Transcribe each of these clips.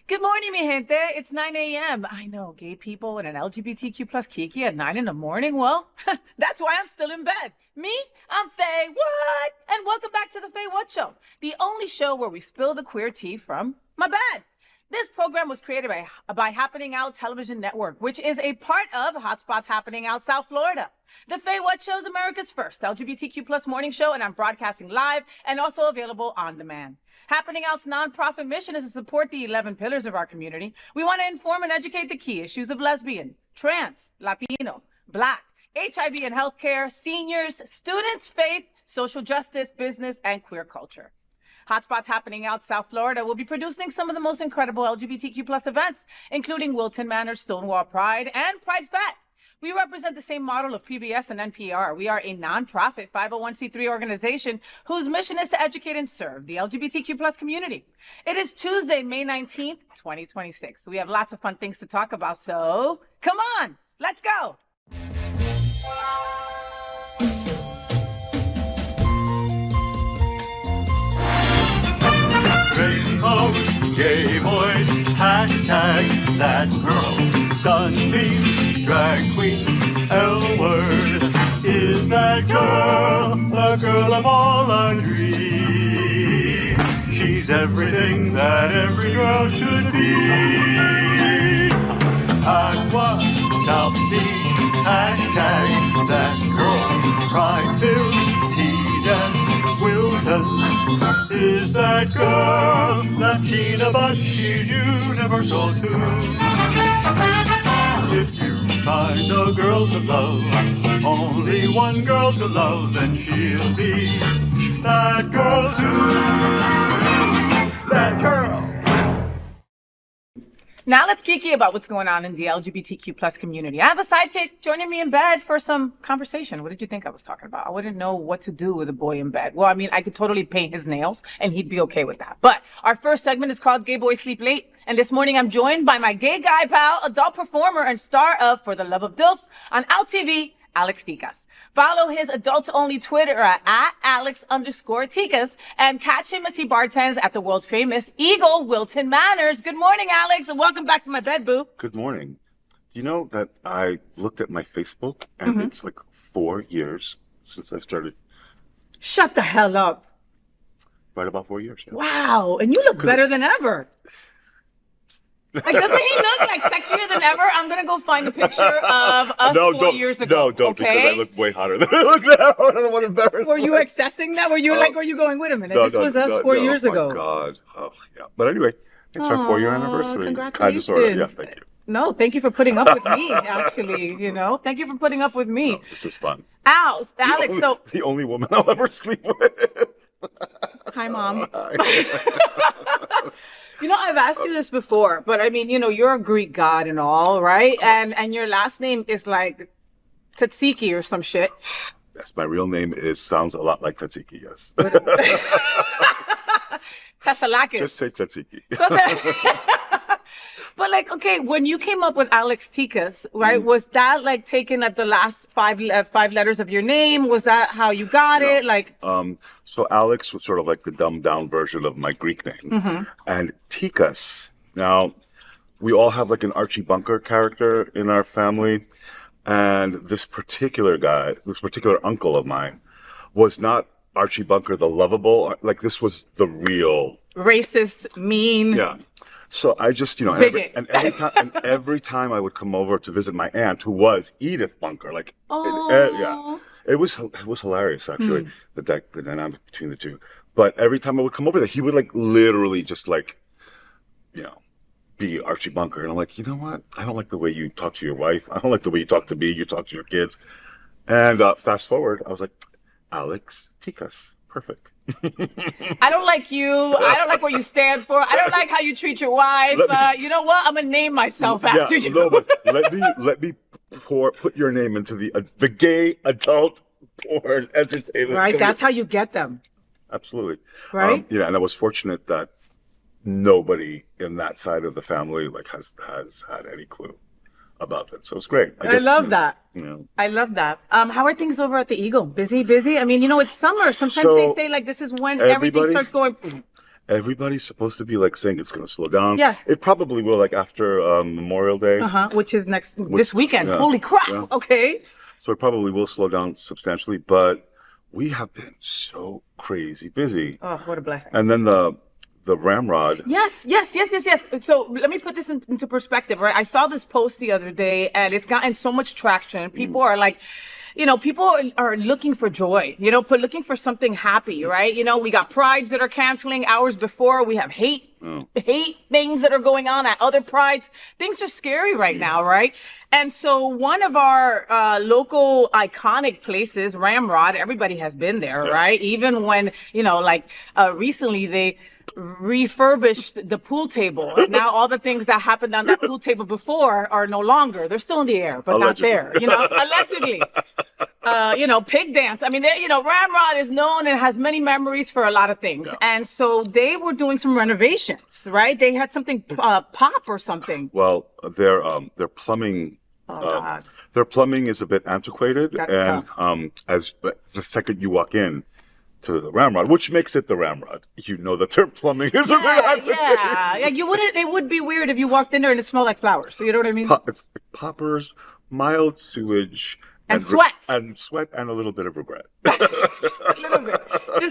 Good morning, mi gente. It's 9 a.m. I know, gay people and an LGBTQ plus Kiki at 9 in the morning. Well, that's why I'm still in bed. Me, I'm FayWhat, and welcome back to the FayWhat Show, the only show where we spill the queer tea from my bed. This program was created by Happening Out Television Network, which is a part of Hotspots Happening Out South Florida. The FayWhat Show is America's first LGBTQ plus morning show, and I'm broadcasting live and also available on demand. Happening Out's nonprofit mission is to support the 11 pillars of our community. We want to inform and educate the key issues of lesbian, trans, Latino, Black, HIV and healthcare, seniors, students, faith, social justice, business, and queer culture. Hotspots Happening Out South Florida will be producing some of the most incredible LGBTQ plus events, including Wilton Manor, Stonewall Pride, and Pride Fest. We represent the same model of PBS and NPR. We are a nonprofit 501c3 organization whose mission is to educate and serve the LGBTQ plus community. It is Tuesday, May 19th, 2026. We have lots of fun things to talk about, so come on, let's go. Rainbows, gay boys, hashtag that girl. Sunbeams, drag queens, L-word. Is that girl the girl of all our dreams? She's everything that every girl should be. Aqua, South Beach, hashtag that girl. Pride-filled, tea-dance, Wilton. Is that girl Latina, but she's universal too. If you find a girl to love, only one girl to love, then she'll be that girl too. That girl. Now let's geeky about what's going on in the LGBTQ plus community. I have a sidekick joining me in bed for some conversation. What did you think I was talking about? I wouldn't know what to do with a boy in bed. Well, I mean, I could totally paint his nails and he'd be okay with that. But our first segment is called Gay Boys Sleep Late. And this morning I'm joined by my gay guy pal, adult performer and star of For the Love of Dilfs on Out TV, Alex Ticas. Follow his adult-only Twitter at @Alex_Ticas and catch him as he bartends at the world-famous Eagle Wilton Manors. Good morning, Alex, and welcome back to my bed, boo. Good morning. Do you know that I looked at my Facebook and it's like 4 years since I started? Shut the hell up. Right about 4 years. Yeah. Wow, and you look better than ever. Like, doesn't he look like sexier than ever? I'm gonna go find a picture of us 4 years ago. No, don't, okay? because I look way hotter than I look now. I don't know what embarrassment. Were you accessing that? Were you were you going, wait a minute, this was us 4 years ago. Oh, my God. Oh, yeah. But anyway, it's our 4-year anniversary. Congratulations. Yeah, thank you. No, thank you for putting up with me, actually, you know? Thank you for putting up with me. No, this is fun. Alex, The only woman I'll ever sleep with. Hi, Mom. You know, I've asked you this before, but I mean, you know, you're a Greek god and all, right? And your last name is like Tzatziki or some shit. Yes, my real name sounds a lot like Tzatziki, yes. Tessalakis. Just say Tzatziki. But like, okay, when you came up with Alex Ticas, right, was that like taken at the last five letters of your name? Was that how you got it? Like, so Alex was sort of like the dumbed down version of my Greek name. And Ticas, now we all have like an Archie Bunker character in our family. And this particular guy, this particular uncle of mine was not Archie Bunker, the lovable, like this was the real racist, mean. Yeah. So I just, you know, every time I would come over to visit my aunt, who was Edith Bunker, like, it was hilarious actually, the dynamic between the two. But every time I would come over there, he would like literally just like, you know, be Archie Bunker, and I'm like, you know what? I don't like the way you talk to your wife. I don't like the way you talk to me. You talk to your kids. And fast forward, I was like, Alex Ticas, perfect. I don't like you. I don't like what you stand for. I don't like how you treat your wife. You know what? I'm gonna name myself after you. No, but let me put your name into the gay adult porn entertainment. Right, community. That's how you get them. Absolutely. Right. Yeah, and I was fortunate that nobody in that side of the family like has had any clue about it. So it's great. I love that. You know. I love that. How are things over at the Eagle? Busy? I mean, you know, it's summer. Sometimes they say like this is when everything starts going. everybody's supposed to be like saying it's going to slow down. Yes. It probably will, like after Memorial Day. Which is this weekend. Yeah. Holy crap. Yeah. Okay. So it probably will slow down substantially, but we have been so crazy busy. Oh, what a blessing. And then the ramrod. Yes. So let me put this into perspective, right? I saw this post the other day and it's gotten so much traction. People are like, people are looking for joy, looking for something happy, right? We got prides that are canceling hours before. We have hate things that are going on at other prides. Things are scary right now, right? And so one of our local iconic places, Ramrod, everybody has been there, right? Even when, recently they refurbished the pool table. And now all the things that happened on that pool table before are no longer. They're still in the air, but allegedly. Not there, allegedly. Pig dance. I mean, Ramrod is known and has many memories for a lot of things. Yeah. And so they were doing some renovations, right? They had something pop or something. Well, their plumbing. God. Their plumbing is a bit antiquated. That's and as the second you walk in to the Ramrod, which makes it the Ramrod, that their plumbing is a bit antiquated. Yeah, you wouldn't. It would be weird if you walked in there and it smelled like flowers. So you know what I mean? It's poppers, mild sewage. And sweat. And sweat and a little bit of regret. Just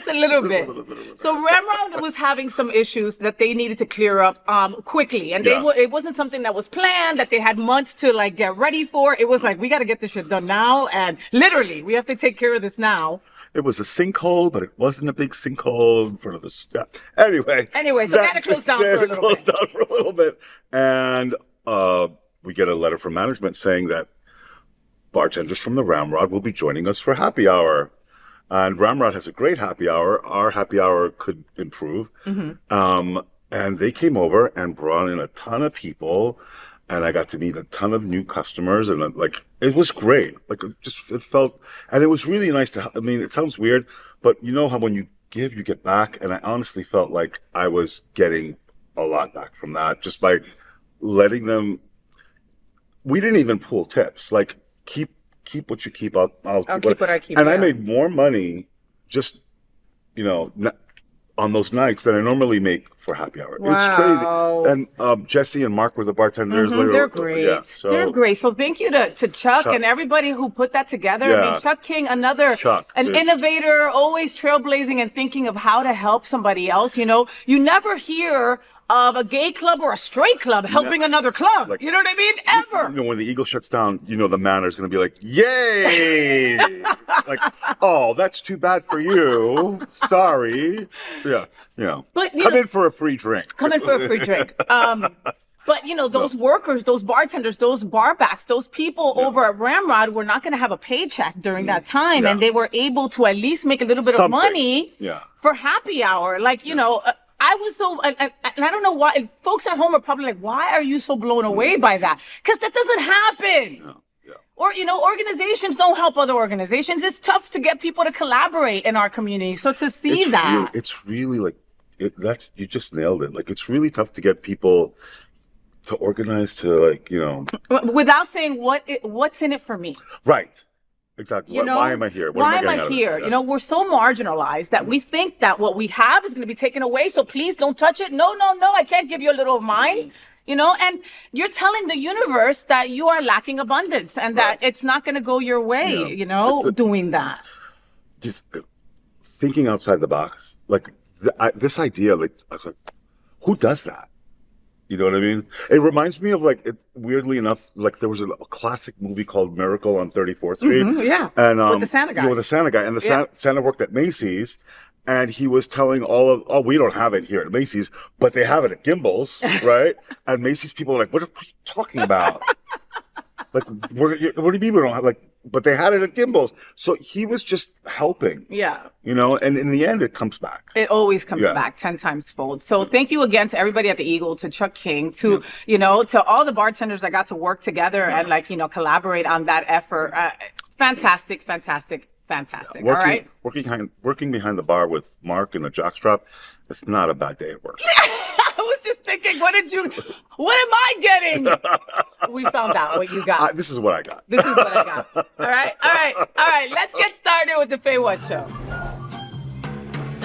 a little bit. So Ramrod was having some issues that they needed to clear up quickly. And it wasn't something that was planned, that they had months to get ready for. It was like, we got to get this shit done now. And literally, we have to take care of this now. It was a sinkhole, but it wasn't a big sinkhole in front of the step. Anyway, so they had to close down for a little bit. And we get a letter from management saying that bartenders from the Ramrod will be joining us for happy hour. And Ramrod has a great happy hour. Our happy hour could improve. Mm-hmm. And they came over and brought in a ton of people. And I got to meet a ton of new customers. And it was great. It felt, and it was really nice it sounds weird, but you know how when you give, you get back. And I honestly felt like I was getting a lot back from that just by letting them, we didn't even pull tips. Keep what you keep. I'll keep what I keep. And I made more money just, on those nights than I normally make for happy hour. Wow. It's crazy. And Jesse and Mark were the bartenders. Mm-hmm, they're great. Yeah, they're great. So thank you to Chuck and everybody who put that together. Yeah. I mean, Chuck King, an innovator, always trailblazing and thinking of how to help somebody else. You never hear of a gay club or a straight club helping another club. You know what I mean? Ever. When the Eagle shuts down, the manager's going to be like, yay! Oh, that's too bad for you. Sorry. Yeah. But, come in for a free drink. But, those workers, those bartenders, those barbacks, those people over at Ramrod were not going to have a paycheck during that time. Yeah. And they were able to at least make a little bit of money for happy hour. I was so, and I don't know why, folks at home are probably like, why are you so blown away by that? Because that doesn't happen. Yeah. Or, organizations don't help other organizations. It's tough to get people to collaborate in our community. So to see that. It's really you just nailed it. It's really tough to get people to organize to without saying what's in it for me. Right. Exactly. Why am I here? Why am I here? We're so marginalized that we think that what we have is going to be taken away. So please don't touch it. No. I can't give you a little of mine. And you're telling the universe that you are lacking abundance and that it's not going to go your way, doing that. Just thinking outside the box. This idea, I was like, who does that? You know what I mean? It reminds me of weirdly enough, there was a classic movie called Miracle on 34th Street. Mm-hmm, and with the Santa guy. With the Santa guy. And Santa worked at Macy's. And he was telling we don't have it here at Macy's, but they have it at Gimbel's, right? And Macy's people are like, what are you talking about? What do you mean we don't have, but they had it at Gimbel's. So he was just helping. Yeah. And in the end, it comes back. It always comes back 10 times fold. So thank you again to everybody at the Eagle, to Chuck King, to, to all the bartenders that got to work together and collaborate on that effort. Fantastic. All right. Working behind the bar with Mark in a jockstrap, it's not a bad day at work. I was just thinking, what am I getting? We found out what you got. This is what I got. All right. Let's get started with the FayWhat Show.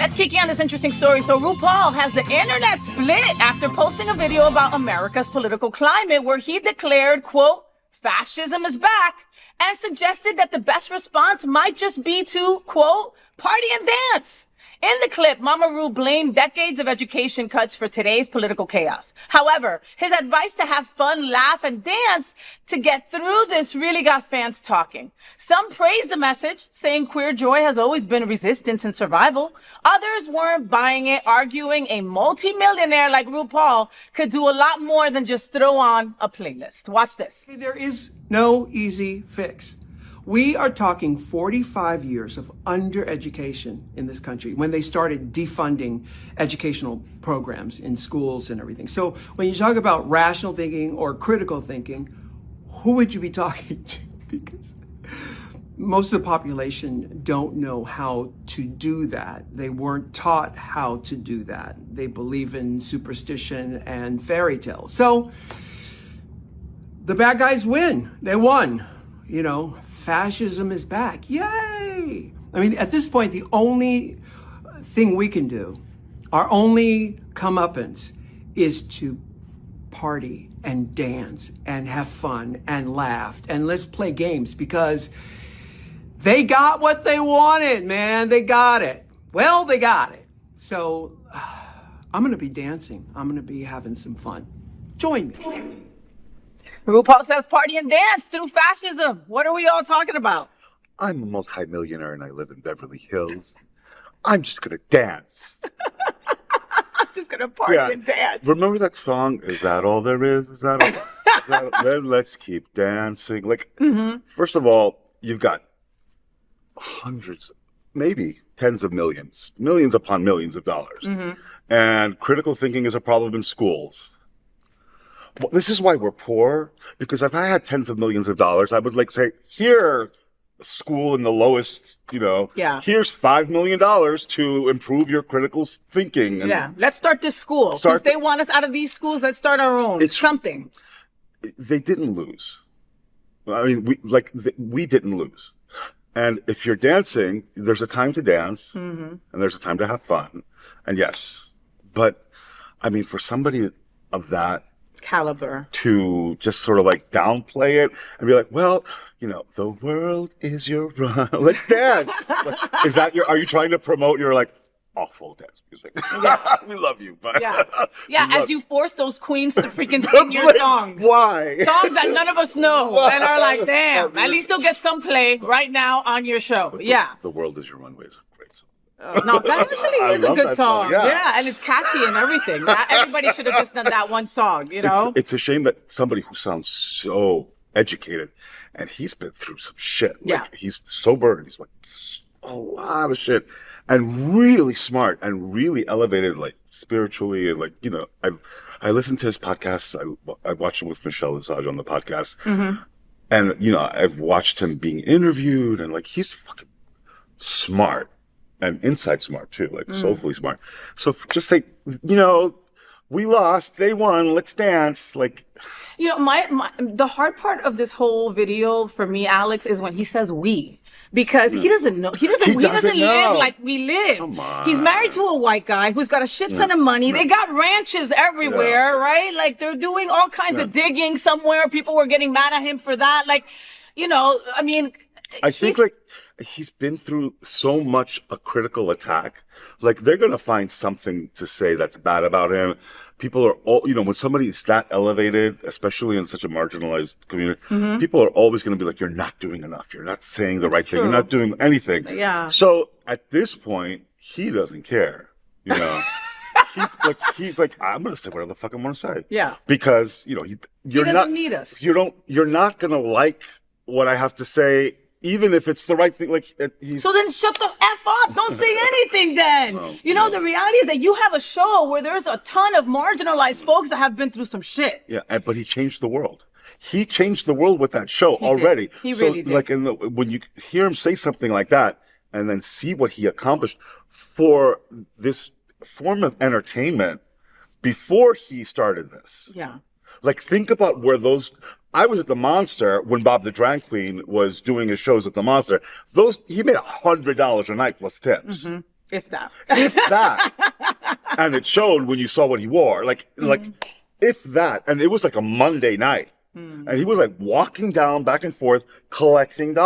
Let's Kiki on this interesting story. So RuPaul has the internet split after posting a video about America's political climate where he declared, quote, fascism is back, and suggested that the best response might just be to, quote, party and dance. In the clip, Mama Ru blamed decades of education cuts for today's political chaos. However, his advice to have fun, laugh, and dance to get through this really got fans talking. Some praised the message, saying queer joy has always been resistance and survival. Others weren't buying it, arguing a multi-millionaire like RuPaul could do a lot more than just throw on a playlist. Watch this. There is no easy fix. We are talking 45 years of undereducation in this country when they started defunding educational programs in schools and everything. So when you talk about rational thinking or critical thinking, who would you be talking to? Because most of the population don't know how to do that. They weren't taught how to do that. They believe in superstition and fairy tales. So the bad guys win. They won. You know, fascism is back. Yay! I mean, at this point, the only thing we can do, our only comeuppance, is to party and dance and have fun and laugh and let's play games because they got what they wanted, man. They got it. Well, they got it. So I'm going to be dancing. I'm going to be having some fun. Join me. RuPaul says party and dance through fascism. What are we all talking about? I'm a multimillionaire and I live in Beverly Hills. I'm just gonna dance. I'm just gonna party and dance. Remember that song? Is that all there is? Is that all? Then let's keep dancing. Like, first of all, you've got hundreds, maybe tens of millions, millions upon millions of dollars. And critical thinking is a problem in schools. Well, this is why we're poor, because if I had tens of millions of dollars, I would like say, here, school in the lowest, here's $5 million to improve your critical thinking. And let's start this school. Since they want us out of these schools, let's start our own. It's something. They didn't lose. I mean, we didn't lose. And if you're dancing, there's a time to dance, and there's a time to have fun. And yes, but I mean, for somebody of that caliber to just sort of like downplay it and be like, well, the world is your run. Let's dance. Is that are you trying to promote your like awful dance music? We love you, but as you force those queens to freaking sing your songs. Why? Songs that none of us know and are like, damn, at least they'll get some play right now on your show. The world is your runway is a great song. No, that actually is a good song. Yeah, and it's catchy and everything. Everybody should have just done that one song, It's a shame that somebody who sounds so educated, and he's been through some shit. Like, he's sober, and he's like a lot of shit, and really smart, and really elevated, like spiritually, and like, I listened to his podcasts. I watched him with Michelle Visage on the podcast, and I've watched him being interviewed, and like he's fucking smart. And inside smart too, like soulfully smart. So just say, we lost, they won, let's dance. Like, the hard part of this whole video for me, Alex, is when he says we. Because he doesn't know. He doesn't live like we live. Come on. He's married to a white guy who's got a shit ton of money. They got ranches everywhere, right? Like they're doing all kinds of digging somewhere. People were getting mad at him for that. Like, I mean, I think like he's been through so much a critical attack. Like they're going to find something to say that's bad about him. People are all, when somebody is that elevated, especially in such a marginalized community, people are always going to be like, you're not doing enough. You're not saying the right thing. You're not doing anything. Yeah. So at this point, he doesn't care, he's like, I'm going to say whatever the fuck I want to say. Yeah. Because, he doesn't need us. You're not going to like what I have to say, even if it's the right thing. Like so then shut the F up. Don't say anything then. The reality is that you have a show where there's a ton of marginalized folks that have been through some shit. Yeah, but he changed the world. He changed the world with that show already. He really did. Like when you hear him say something like that and then see what he accomplished for this form of entertainment before he started this. Yeah. Like think about where I was at the Monster when Bob the Drag Queen was doing his shows at the Monster. He made $100 a night plus tips. If that. If that. And it showed when you saw what he wore. Like, if that. And it was like a Monday night. And he was like walking down back and forth, collecting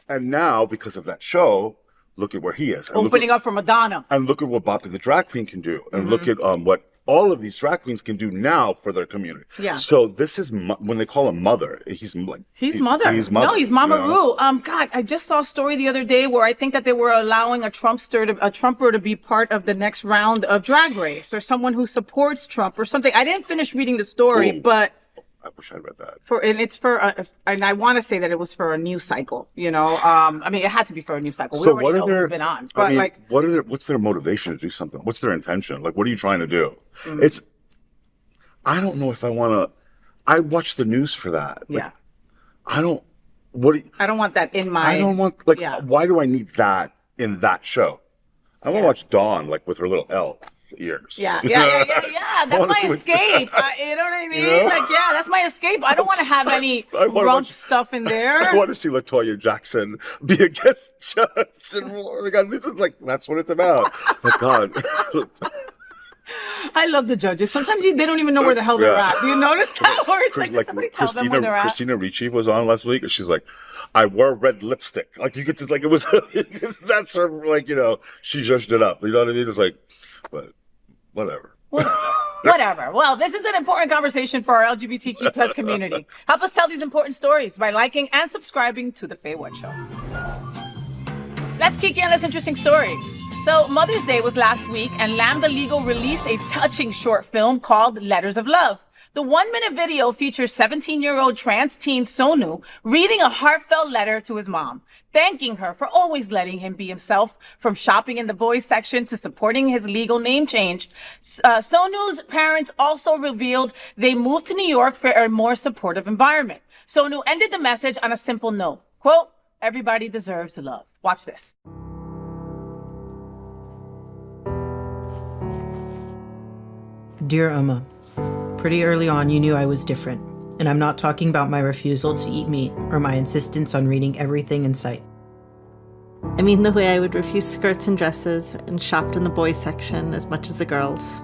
and now, because of that show, look at where he is. And opening up for Madonna. And look at what Bobby the drag queen can do. And look at what all of these drag queens can do now for their community. Yeah. So this is, when they call him mother, he's like... He's mother. He's mother. No, he's Mama Ru. God, I just saw a story the other day where I think that they were allowing a Trumper to be part of the next round of Drag Race, or someone who supports Trump or something. I didn't finish reading the story, but... I wish I'd read that. And I want to say that it was for a news cycle, you know. I mean, it had to be for a news cycle. We So already know we've been on. But what's their motivation to do something? What's their intention? Like, what are you trying to do? I don't know if I want to. I watch the news for that. Like, yeah. I don't want that in my. I don't want Why do I need that in that show? I want to watch Dawn with her little L ears. Yeah. That's my escape. You know what I mean? You know? That's my escape. I don't want to have any rump stuff in there. I want to see LaToya Jackson be a guest judge. And, oh my God, this is that's what it's about. My God. I love the judges. Sometimes they don't even know where the hell they're at. Do you notice that? Where it's like somebody tell them where they're at. Christina Ricci was on last week, and she's like, I wore red lipstick. Like, you could just, it was, that's her, she judged it up. You know what I mean? It's like, but whatever. Whatever. Well, this is an important conversation for our LGBTQ plus community. Help us tell these important stories by liking and subscribing to The FayWhat Show. Let's Kiki on this interesting story. So Mother's Day was last week, and Lambda Legal released a touching short film called Letters of Love. The 1-minute video features 17-year-old trans teen Sonu reading a heartfelt letter to his mom, thanking her for always letting him be himself, from shopping in the boys section to supporting his legal name change. Sonu's parents also revealed they moved to New York for a more supportive environment. Sonu ended the message on a simple note, quote, "Everybody deserves love." Watch this. Dear Uma, pretty early on you knew I was different, and I'm not talking about my refusal to eat meat or my insistence on reading everything in sight. I mean the way I would refuse skirts and dresses and shopped in the boys section as much as the girls.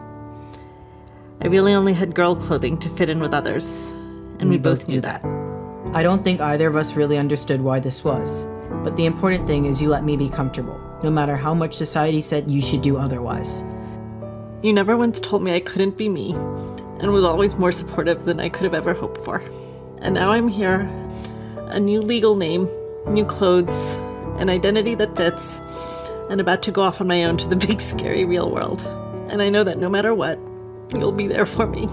I really only had girl clothing to fit in with others, and we both knew that. I don't think either of us really understood why this was, but the important thing is you let me be comfortable, no matter how much society said you should do otherwise. You never once told me I couldn't be me, and was always more supportive than I could have ever hoped for. And now I'm here, a new legal name, new clothes, an identity that fits, and about to go off on my own to the big, scary, real world. And I know that no matter what, you'll be there for me.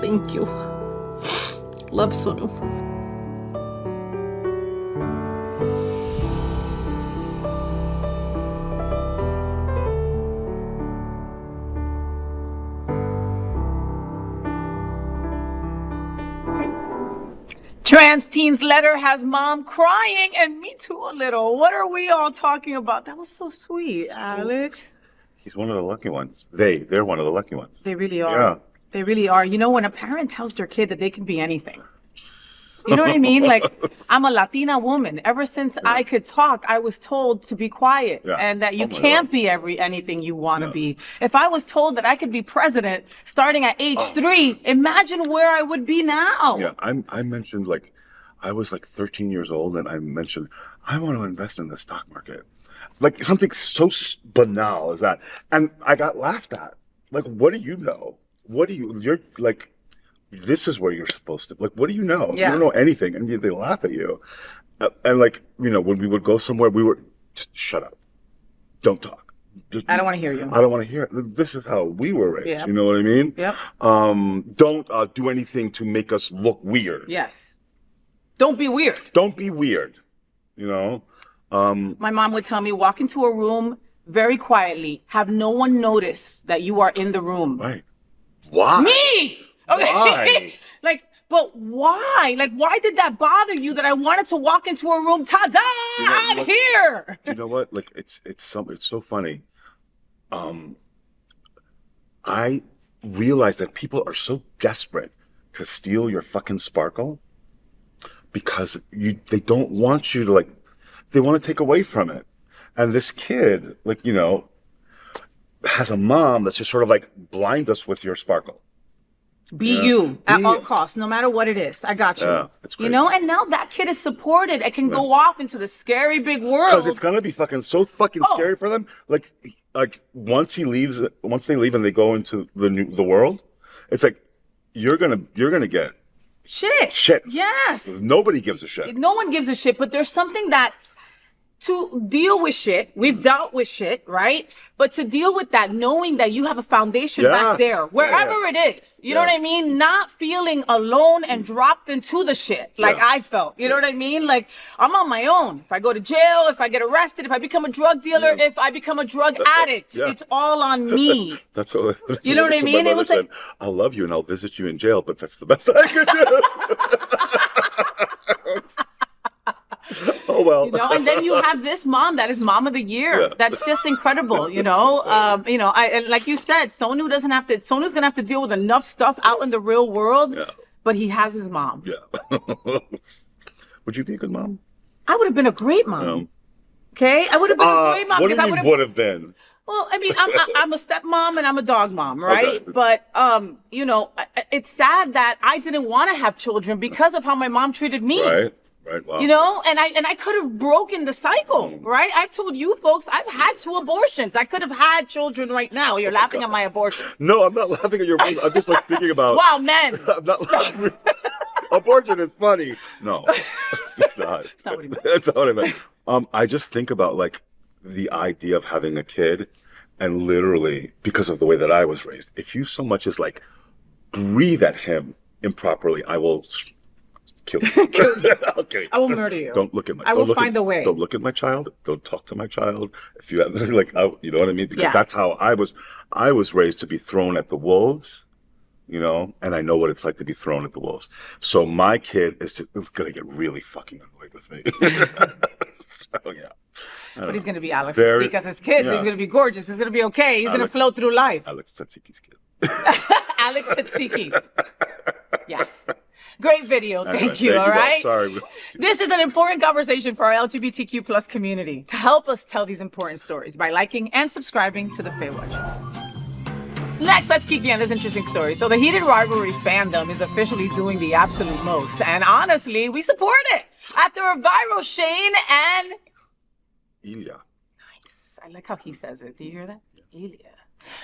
Thank you. Love, Sonu. Trans teen's letter has mom crying, and me too a little. What are we all talking about? That was so sweet, Alex. He's one of the lucky ones. They're one of the lucky ones. They really are. Yeah. They really are. You know, when a parent tells their kid that they can be anything. You know what I mean? Like, I'm a Latina woman. Ever since I could talk, I was told to be quiet and that you can't be anything you want to be. If I was told that I could be president starting at age 3, imagine where I would be now. Yeah, I mentioned, I was 13 years old, and I mentioned, I want to invest in the stock market. Something so banal as that. And I got laughed at. What do you know? You're this is where you're supposed to, what do you know? Yeah. You don't know anything, and they laugh at you. And when we would go somewhere, we were, just shut up. Don't talk. I don't want to hear you. I don't want to hear it. This is how we were raised. Yeah. You know what I mean? Yep. Don't do anything to make us look weird. Yes. Don't be weird. Don't be weird. You know? My mom would tell me, walk into a room very quietly. Have no one notice that you are in the room. Right. Why? Me! Okay. Why? But why? Why did that bother you that I wanted to walk into a room? Ta-da! I'm here! You know what? It's so funny. I realize that people are so desperate to steal your fucking sparkle because they don't want you to, they want to take away from it. And this kid, has a mom that's just sort of like blind us with your sparkle. Be you at all costs, no matter what it is. I got you. Yeah, it's crazy. You know, and now that kid is supported. It can go off into the scary big world. Because it's gonna be so fucking scary for them. Like once they leave and they go into the world, it's like you're gonna get shit. Yes. Nobody gives a shit. No one gives a shit, but there's something that to deal with shit, we've dealt with shit, right? But to deal with that, knowing that you have a foundation back there, wherever it is, you know what I mean? Not feeling alone and dropped into the shit like I felt, you know what I mean? Like, I'm on my own. If I go to jail, if I get arrested, if I become a drug dealer, if I become a drug addict, it's all on me. That's what you know what I mean? It was like, I'll love you and I'll visit you in jail, but that's the best I could do. Oh well. You know, and then you have this mom that is mom of the year. That's just incredible, you know. And like you said, Sonu's gonna have to deal with enough stuff out in the real world. But he has his mom. Yeah. Would you be a good mom? I would have been a great mom. Okay? I would have been a great mom because I would have been. Well, I mean, I'm a stepmom and I'm a dog mom, right? Okay. But you know, it's sad that I didn't want to have children because of how my mom treated me. Right, wow. You know, and I could have broken the cycle, right? I've told you folks, I've had 2 abortions. I could have had children right now. You're laughing at my abortion. No, I'm not laughing at your abortion. I'm just like thinking about. Wow, men. I'm not laughing. Abortion is funny. No, it's not. It's not what he meant. That's not what I meant. I just think about like the idea of having a kid, and literally because of the way that I was raised, if you so much as like breathe at him improperly, I will. Kill you. Okay. I will murder you. Don't look at my. I will find a way. Don't look at my child. Don't talk to my child. If you have like, you know what I mean? Because that's how I was. I was raised to be thrown at the wolves, you know, and I know what it's like to be thrown at the wolves. So my kid is gonna get really fucking annoyed with me. So yeah. But he's gonna be Alex Tzatziki's as kid. He's gonna be gorgeous. He's gonna be okay. He's gonna float through life. Alex Tzatziki's kid. Alex Tzatziki. Yes. Great video. Thank you. All right. Sorry. This is an important conversation for our LGBTQ plus community. To help us tell these important stories by liking and subscribing to the FayWhat Show. Next, let's Kiki on this interesting story. So the Heated Rivalry fandom is officially doing the absolute most. And honestly, we support it. After a viral Shane and Ilya. Nice. I like how he says it. Do you hear that? Ilya.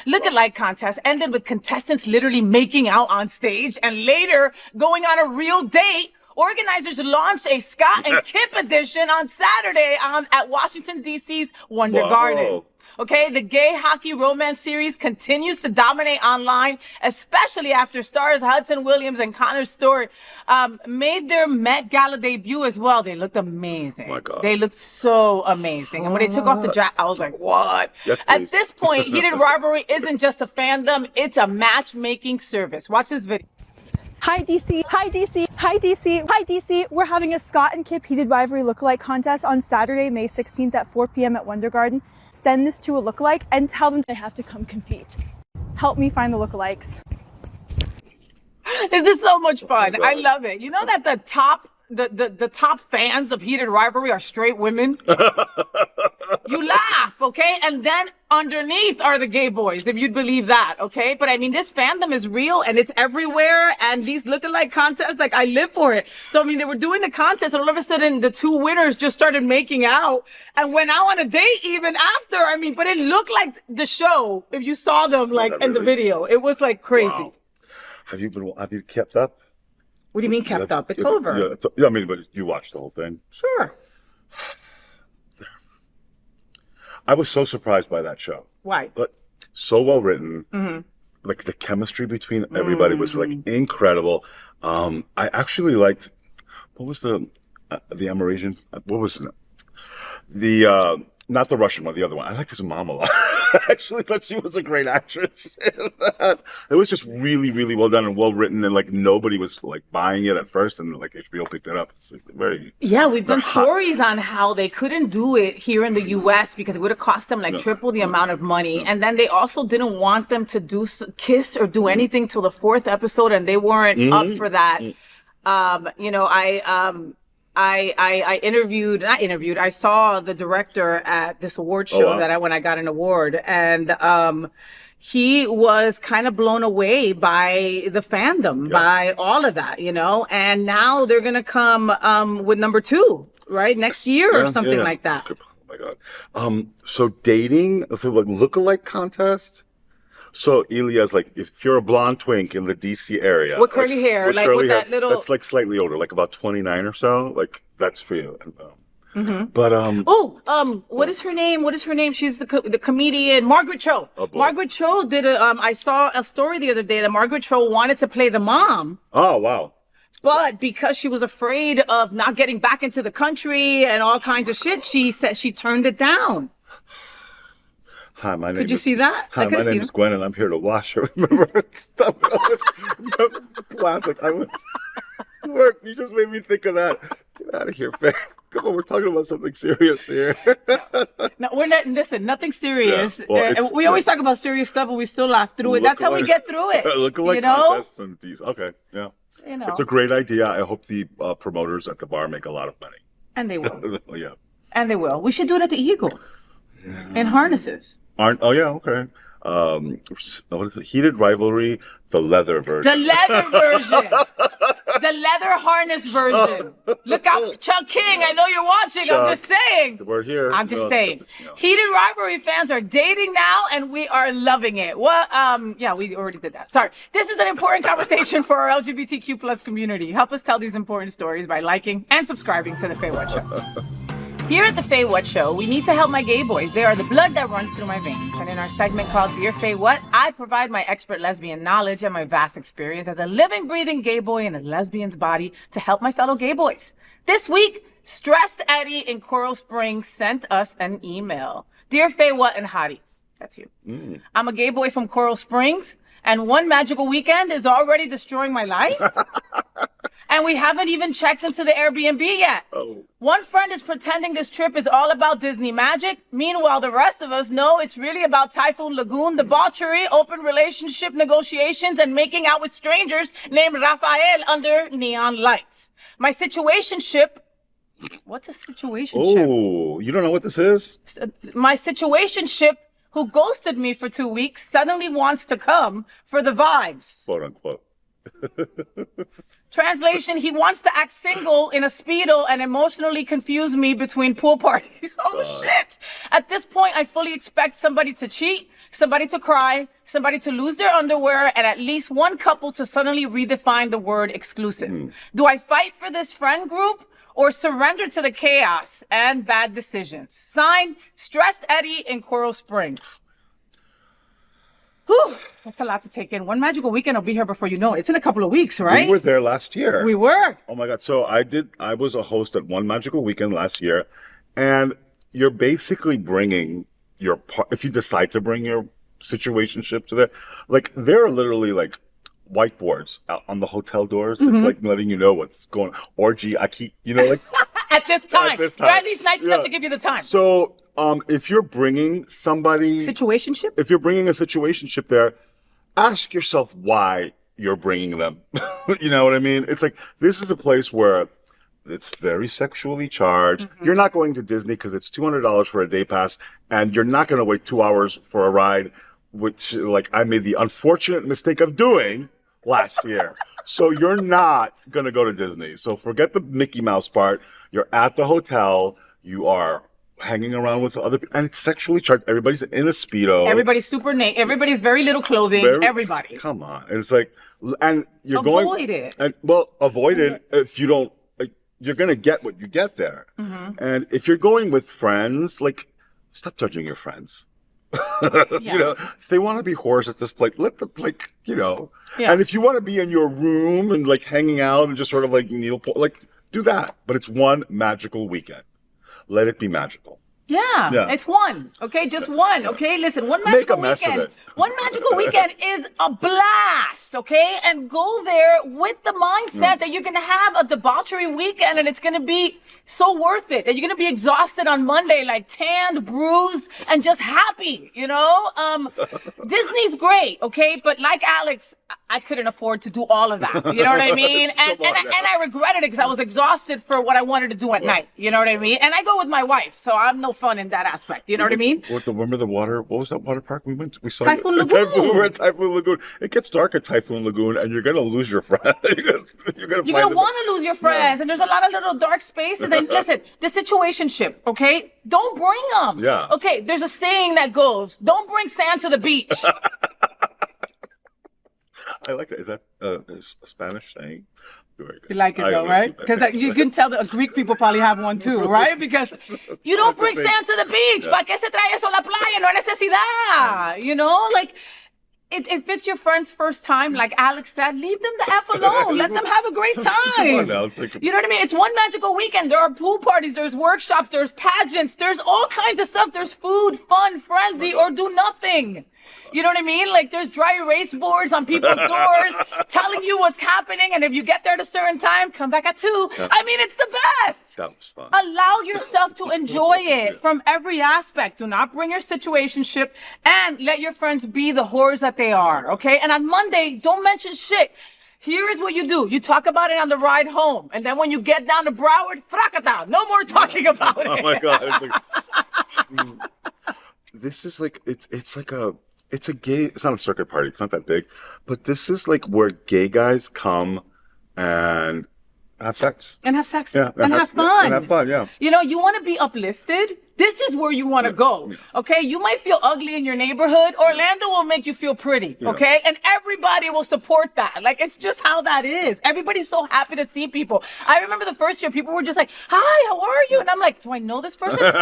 Look-alike contest ended with contestants literally making out on stage and later going on a real date. Organizers launched a Scott and Kip edition on Saturday at Washington, D.C.'s Wonder Garden. Okay, the gay hockey romance series continues to dominate online, especially after stars Hudson Williams and Connor Stewart made their Met Gala debut as well. They looked amazing. Oh my God. They looked so amazing. And when they took off the jacket, I was like, what? Yes, at this point, Heated Rivalry isn't just a fandom, it's a matchmaking service. Watch this video. Hi DC, hi DC, hi DC, hi DC. We're having a Scott and Kip Heated Rivalry lookalike contest on Saturday, May 16th at 4 p.m. at Wonder Garden. Send this to a lookalike and tell them they have to come compete. Help me find the lookalikes. This is so much fun. I love it. You know that the top fans of Heated Rivalry are straight women? You laugh, okay? And then underneath are the gay boys, if you'd believe that, okay? But I mean, this fandom is real and it's everywhere. And these lookalike contests, like, I live for it. So, I mean, they were doing the contest and all of a sudden the 2 winners just started making out and went out on a date even after. I mean, but it looked like the show if you saw them, like, in the video. It was, like, crazy. Wow. Have you kept up? What do you mean kept up? It's over. Yeah, I mean, but you watched the whole thing. Sure. I was so surprised by that show. Why? But so well written. Mm-hmm. Like the chemistry between everybody was like incredible. I actually liked, what was the Amerasian? What was it? Not the Russian one, the other one. I liked his mom a lot. I actually thought she was a great actress in that. It was just really, really well done and well written, and like nobody was like buying it at first, and like HBO picked it up. It's like, very we've done stories on how they couldn't do it here in the U.S. because it would have cost them like triple the amount of money, and then they also didn't want them to do kiss or do anything till the 4th episode, and they weren't up for that. You know, I interviewed, not interviewed, I saw the director at this award show when I got an award, and he was kind of blown away by the fandom, by all of that, you know. And now they're gonna come with number 2, right, next year or something like that. Oh my god. So dating, so like lookalike contest. So Elia's like, if you're a blonde twink in the DC area with curly hair, like with that little, that's like slightly older, like about 29 or so, like that's for you. But what is her name? What is her name? She's the comedian Margaret Cho. Oh, Margaret Cho did I saw a story the other day that Margaret Cho wanted to play the mom. Oh wow. But because she was afraid of not getting back into the country and all kinds of shit, she said she turned it down. Hi, my name Could you see that? Hi, my name is Gwen, and I'm here to wash her. Remember? Stuff. Classic. I was work. You just made me think of that. Get out of here, Faye. Come on, we're talking about something serious here. No, we're not. Listen, nothing serious. Yeah. Well, we always talk about serious stuff, but we still laugh through it. That's how we get through it. Look-alike contests and these. Okay, yeah. You know, it's a great idea. I hope the promoters at the bar make a lot of money. And they will. Yeah. And they will. We should do it at the Eagle. In harnesses. Oh yeah, okay. What is it? Heated Rivalry, the leather version. The leather version. The leather harness version. Look out, Chuck King. I know you're watching. Chuck, I'm just saying. We're here. I'm just saying. Heated Rivalry fans are dating now, and we are loving it. Well, yeah, we already did that. Sorry. This is an important conversation for our LGBTQ plus community. Help us tell these important stories by liking and subscribing to The FayWhat Show. Here at The FayWhat Show, we need to help my gay boys. They are the blood that runs through my veins. And in our segment called Dear FayWhat, I provide my expert lesbian knowledge and my vast experience as a living, breathing gay boy in a lesbian's body to help my fellow gay boys. This week, Stressed Eddie in Coral Springs sent us an email. Dear FayWhat and Hottie, that's you. I'm a gay boy from Coral Springs, and one magical weekend is already destroying my life. And we haven't even checked into the Airbnb yet. One friend is pretending this trip is all about Disney magic. Meanwhile, the rest of us know it's really about Typhoon Lagoon, debauchery, open relationship negotiations, and making out with strangers named Rafael under neon lights. My situationship... What's a situationship? Oh, you don't know what this is? My situationship, who ghosted me for 2 weeks, suddenly wants to come for the vibes. Quote unquote. Translation, he wants to act single in a Speedo and emotionally confuse me between pool parties. Oh, shit. At this point, I fully expect somebody to cheat, somebody to cry, somebody to lose their underwear, and at least one couple to suddenly redefine the word exclusive. Do I fight for this friend group or surrender to the chaos and bad decisions? Signed, Stressed Eddie in Coral Springs. Whew, that's a lot to take in. One magical weekend will be here before you know it. It's in a couple of weeks, right? We were there last year. We were. Oh my God. So I was a host at One Magical Weekend last year, and you're basically bringing your if you decide to bring your situationship to there, like there are literally like whiteboards out on the hotel doors. It's like letting you know what's going on. Orgy, I keep, you know, like at this time. At this time. They're at least nice enough to give you the time. So if you're bringing somebody... Situationship? If you're bringing a situationship there, ask yourself why you're bringing them. You know what I mean? It's like, this is a place where it's very sexually charged. You're not going to Disney because it's $200 for a day pass, and you're not going to wait 2 hours for a ride, which, like, I made the unfortunate mistake of doing last year. So you're not going to go to Disney. So forget the Mickey Mouse part. You're at the hotel. You are hanging around with other people, and it's sexually charged. Everybody's in a Speedo. Everybody's super naked. Everybody's very little clothing. Everybody. Come on. And it's like, and you're avoid it. And well, avoid it if you don't, like, you're going to get what you get there. And if you're going with friends, like, stop judging your friends. You know, if they want to be whores at this place, let them, like, you know. And if you want to be in your room and like hanging out and just sort of like needle, like, do that. But it's one magical weekend. Let it be magical. Yeah, it's one. Okay, just one. Okay, listen, one magical weekend. One magical weekend is a blast. Okay, and go there with the mindset that you're gonna have a debauchery weekend, and it's gonna be so worth it. And you're gonna be exhausted on Monday, like tanned, bruised, and just happy. You know, Disney's great. Okay, but like Alex, I couldn't afford to do all of that. You know what I mean? And I regretted it because I was exhausted for what I wanted to do at night. You know what I mean? And I go with my wife, so I'm no fun in that aspect. You know what I mean? Remember the water? What was that water park we went to? We saw Typhoon Lagoon. We were at Typhoon Lagoon. It gets dark at Typhoon Lagoon, and you're gonna lose your friend. you're gonna want to lose your friends, and there's a lot of little dark spaces. And listen, the situationship, okay? Don't bring them. Yeah. Okay. There's a saying that goes, "Don't bring sand to the beach." I like that. Is that a Spanish saying? You like it though, right? Because you can tell the Greek people probably have one too, right? Because you don't bring sand to the beach. ¿Para qué se trae eso a la playa? No hay necesidad. You know, like, if it's your friend's first time, like Alex said, leave them the F alone. Let them have a great time. You know what I mean? It's one magical weekend. There are pool parties, there's workshops, there's pageants, there's all kinds of stuff. There's food, fun, frenzy, or do nothing. You know what I mean? Like, there's dry erase boards on people's doors telling you what's happening. And if you get there at a certain time, come back at 2. I mean, it's the best. That was fun. Allow yourself to enjoy it from every aspect. Do not bring your situationship, and let your friends be the whores that they are, okay? And on Monday, don't mention shit. Here is what you do. You talk about it on the ride home. And then when you get down to Broward, fracata. No more talking about it. Oh, my God. This is like, it's a gay, it's not a circuit party, it's not that big, but this is like where gay guys come and have sex. And have sex. Yeah. And have fun. And have fun, yeah. You know, you want to be uplifted? This is where you want to go, okay? You might feel ugly in your neighborhood. Orlando will make you feel pretty, okay? And everybody will support that. Like, it's just how that is. Everybody's so happy to see people. I remember the first year, people were just like, "Hi, how are you?" And I'm like, "Do I know this person?" And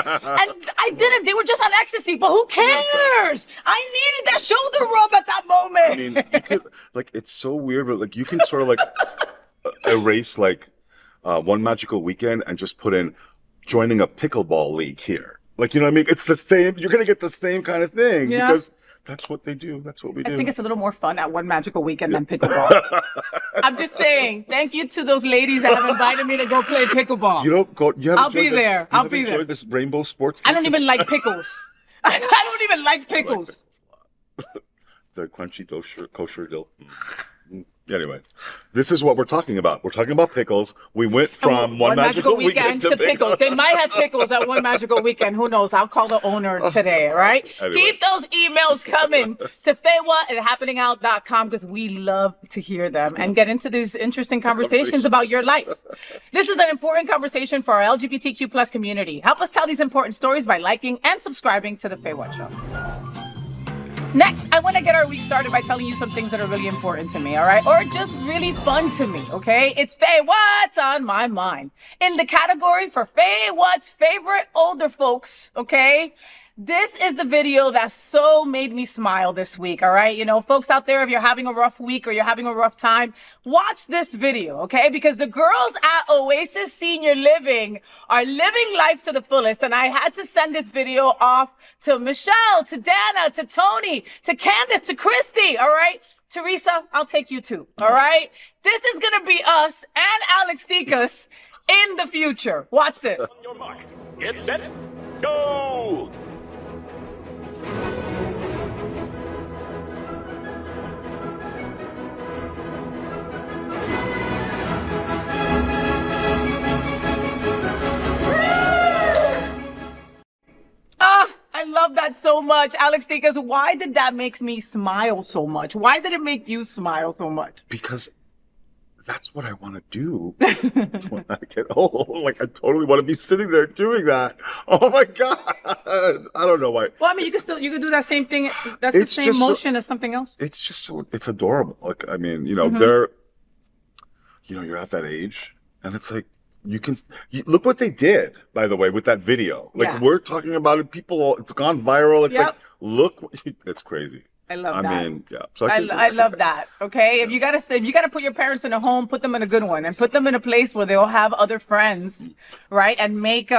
I didn't. They were just on ecstasy, but who cares? I needed that shoulder rub at that moment. I mean, you could, like, it's so weird, but like, you can sort of like erase like one magical weekend and just put in joining a pickleball league here. Like, you know what I mean? It's the same, you're going to get the same kind of thing because that's what they do. That's what we do. I think it's a little more fun at one magical weekend than pickleball. I'm just saying, thank you to those ladies that have invited me to go play pickleball. You don't go, you haven't I'll be there. I'll be there. Enjoy this rainbow sports I don't even like pickles. I don't even like pickles. The crunchy kosher dill. Anyway, this is what we're talking about. We're talking about pickles. We went from one magical weekend to pickles. They might have pickles at one magical weekend. Who knows? I'll call the owner today, all right? Anyway. Keep those emails coming to FayWhat@happeningout.com because we love to hear them and get into these interesting conversations about your life. This is an important conversation for our LGBTQ plus community. Help us tell these important stories by liking and subscribing to The FayWhat Show. Next, I want to get our week started by telling you some things that are really important to me, all right? Or just really fun to me, okay? It's FayWhat's on my mind. In the category for FayWhat's favorite older folks, okay? This is the video that so made me smile this week, all right? You know, folks out there, if you're having a rough week or you're having a rough time, watch this video, okay? Because the girls at Oasis Senior Living are living life to the fullest, and I had to send this video off to Michelle, to Dana, to Tony, to Candace, to Christy, all right? Teresa, I'll take you too, all right? This is gonna be us and Alex Tikas in the future. Watch this. On your mark, get set, go! I love that so much. Alex Tikas, why did that make me smile so much? Why did it make you smile so much? Because that's what I want to do when I get old. Like, I totally want to be sitting there doing that. Oh my God. I don't know why. Well, I mean, you can do that same thing. That's the same motion as something else. It's just so, it's adorable. Like, I mean, you know, they're, you know, you're at that age and it's like, look what they did, by the way, with that video. Like, we're talking about it. People, it's gone viral. It's like, look, it's crazy. I love that. I mean, yeah. So I love that. Okay, if you gotta put your parents in a home, put them in a good one, and put them in a place where they'll have other friends, right? And make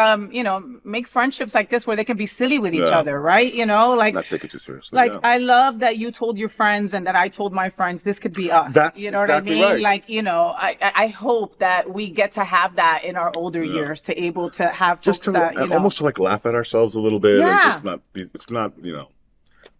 make friendships like this where they can be silly with each other, right? Like not take it too seriously. Like I love that you told your friends and that I told my friends this could be us. That's you know exactly what I mean? right. Like I hope that we get to have that in our older years, to able to have just folks that almost to like laugh at ourselves a little bit, and just not be. It's not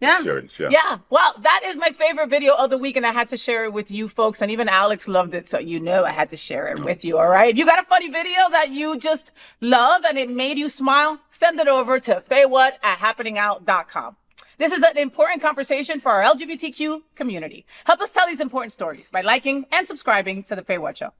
Yeah. serious. Yeah. Yeah. Well, that is my favorite video of the week, and I had to share it with you folks, and even Alex loved it, so I had to share it with you. All right. If you got a funny video that you just love and it made you smile, send it over to FayWhat@happeningout.com. This is an important conversation for our LGBTQ community. Help us tell these important stories by liking and subscribing to the FayWhat Show.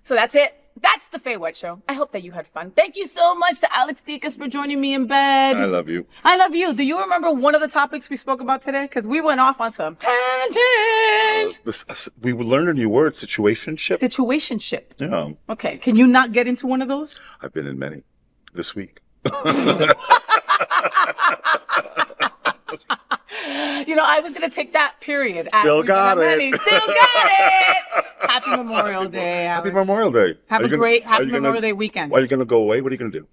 So that's it. That's the FayWhat Show. I hope that you had fun. Thank you so much to Alex Dikas for joining me in bed. I love you. I love you. Do you remember one of the topics we spoke about today? Because we went off on some tangents. We learned a new word, situationship. Situationship. Yeah. Okay. Can you not get into one of those? I've been in many this week. I was going to take that period. Still got it. Still got it. Happy Memorial Day, Alex. Happy Memorial Day. Have a great Happy Memorial Day weekend. Are you going to go away? What are you going to do?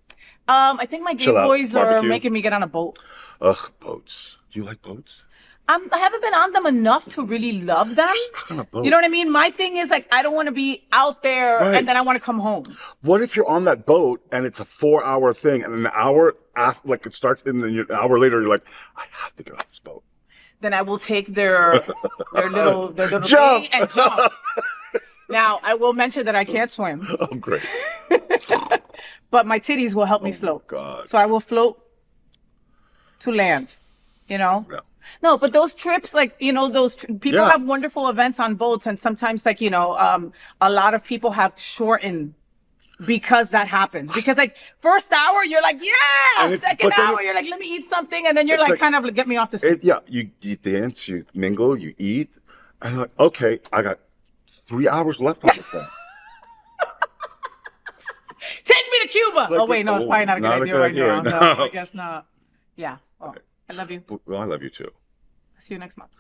I think my gay boys are making me get on a boat. Ugh, boats. Do you like boats? I haven't been on them enough to really love them. Stuck on a boat. You know what I mean? My thing is like, I don't want to be out there and then I want to come home. What if you're on that boat and it's a 4-hour thing, and an hour after, like it starts, and then an hour later you're like, I have to get off this boat. Then I will take their little jump thing and jump. Now I will mention that I can't swim. Oh, great! But my titties will help me float. God. So I will float to land. Yeah. No, but those trips, like, those people have wonderful events on boats, and sometimes, like, a lot of people have shortened because that happens. Because, like, first hour, you're like, second hour, you're like, let me eat something, and then you're like, kind of, get me off the street. You dance, you mingle, you eat, and you're like, okay, I got 3 hours left on the phone. Take me to Cuba! It's probably not a good idea right now. No, I guess not. Yeah. Oh, okay. I love you. Well, I love you too. See you next month.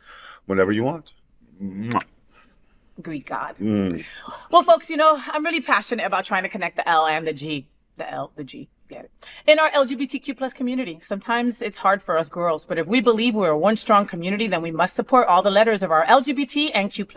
Whenever you want. Greek God. Well, folks, I'm really passionate about trying to connect the L and the G. The L, the G. Get it. In our LGBTQ plus community, sometimes it's hard for us girls, but if we believe we're one strong community, then we must support all the letters of our LGBT and Q+.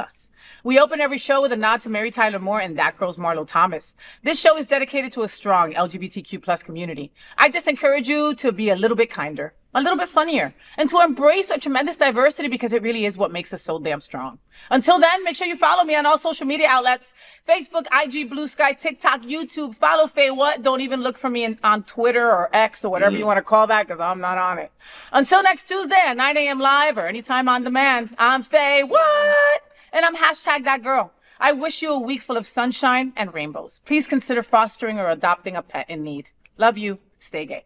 We open every show with a nod to Mary Tyler Moore and That Girl's Marlo Thomas. This show is dedicated to a strong LGBTQ plus community. I just encourage you to be a little bit kinder, a little bit funnier, and to embrace our tremendous diversity, because it really is what makes us so damn strong. Until then, make sure you follow me on all social media outlets: Facebook, IG, Blue Sky, TikTok, YouTube. Follow FayWhat. Don't even look for me on Twitter or X or whatever you want to call that, because I'm not on it. Until next Tuesday at 9 a.m. live or anytime on demand, I'm FayWhat, and I'm #ThatGirl. I wish you a week full of sunshine and rainbows. Please consider fostering or adopting a pet in need. Love you. Stay gay.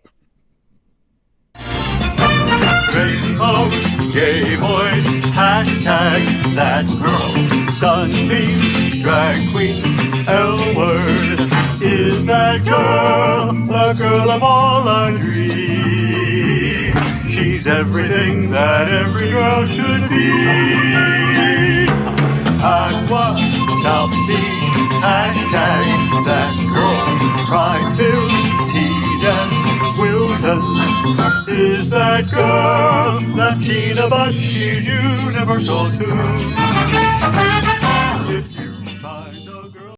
Rainbows, gay boys, #ThatGirl. Sunbeams, drag queens, L-word. Is that girl the girl of all our dreams? She's everything that every girl should be. Aqua, South Beach, #ThatGirl. Pride-filled tea dance, Wilton. Is that girl Latina, but she's universal too?